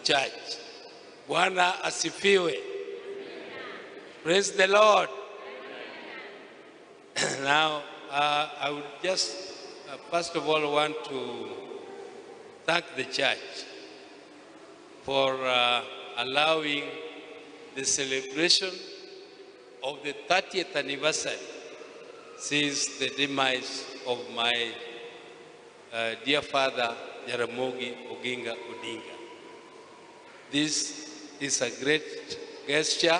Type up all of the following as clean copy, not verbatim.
church. Bwana asifiwe. Praise the Lord. Now, I would just, first of all, want to thank the church for allowing the celebration of the 30th anniversary since the demise of my dear father, Oburu Odinga. This is a great gesture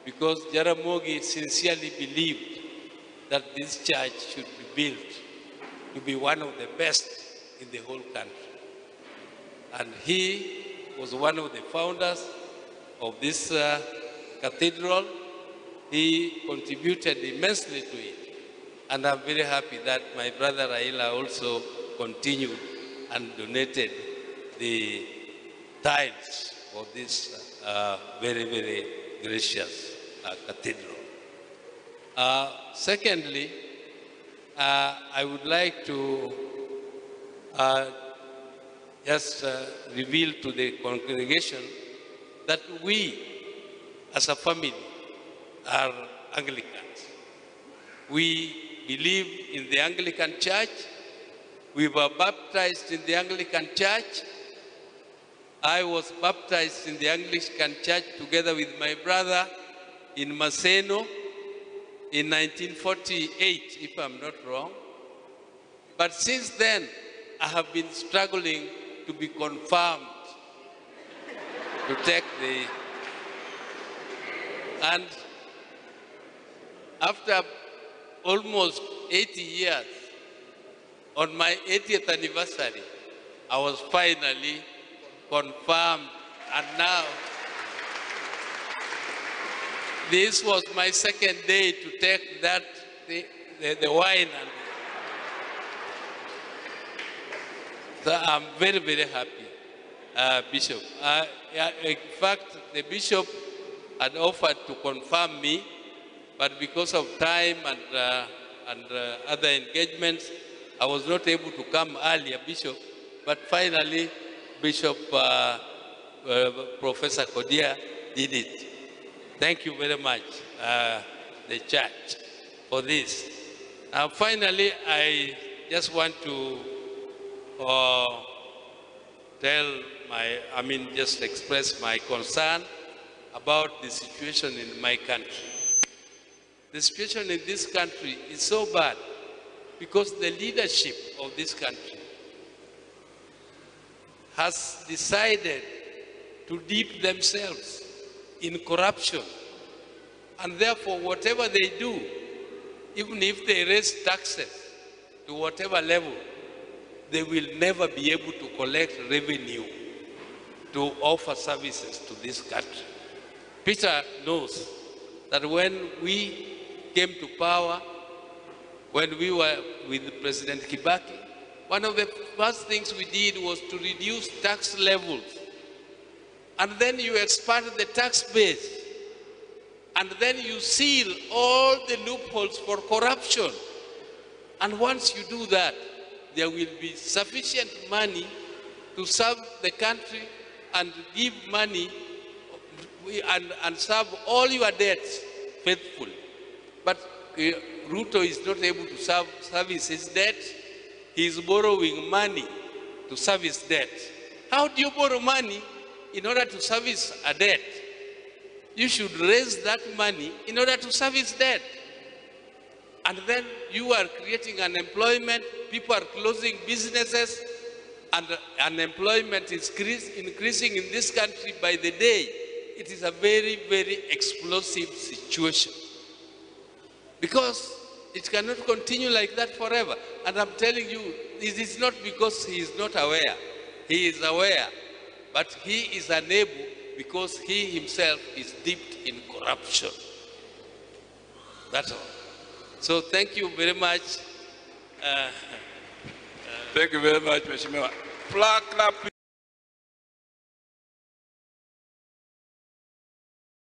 because Jaramogi sincerely believed that this church should be built to be one of the best in the whole country. And he was one of the founders of this cathedral. He contributed immensely to it. And I'm very happy that my brother Raila also continued and donated the tiles for this very, very gracious cathedral. Secondly, I would like to just reveal to the congregation that we, as a family, are Anglicans. We believe in the Anglican Church. We were baptized in the Anglican Church. I was baptized in the Anglican Church together with my brother in Maseno in 1948, if I'm not wrong. But since then, I have been struggling to be confirmed to take the... And after almost 80 years, on my 80th anniversary, I was finally confirmed, and now this was my second day to take that, the wine. And so I'm very, very happy, Bishop. In fact, the Bishop had offered to confirm me, but because of time and other engagements, I was not able to come earlier, Bishop. But finally, Bishop Professor Kodia did it. Thank you very much, the church, for this. Finally, I just want to just express my concern about the situation in my country. The situation in this country is so bad because the leadership of this country has decided to dip themselves in corruption. And therefore, whatever they do, even if they raise taxes to whatever level, they will never be able to collect revenue to offer services to this country. Peter knows that when we came to power, when we were with President Kibaki, one of the first things we did was to reduce tax levels. And then you expand the tax base. And then you seal all the loopholes for corruption. And once you do that, there will be sufficient money to serve the country and give money and serve all your debts faithfully. But Ruto is not able to service his debt. He is borrowing money to service debt. How do you borrow money in order to service a debt? You should raise that money in order to service debt. And then you are creating unemployment, people are closing businesses, and unemployment is increasing in this country by the day. It is a very, very explosive situation. Because it cannot continue like that forever. And I'm telling you, it is not because he is not aware. He is aware, but he is unable because he himself is dipped in corruption. That's all. So thank you very much. Thank you very much, Mheshimiwa. Flag clap.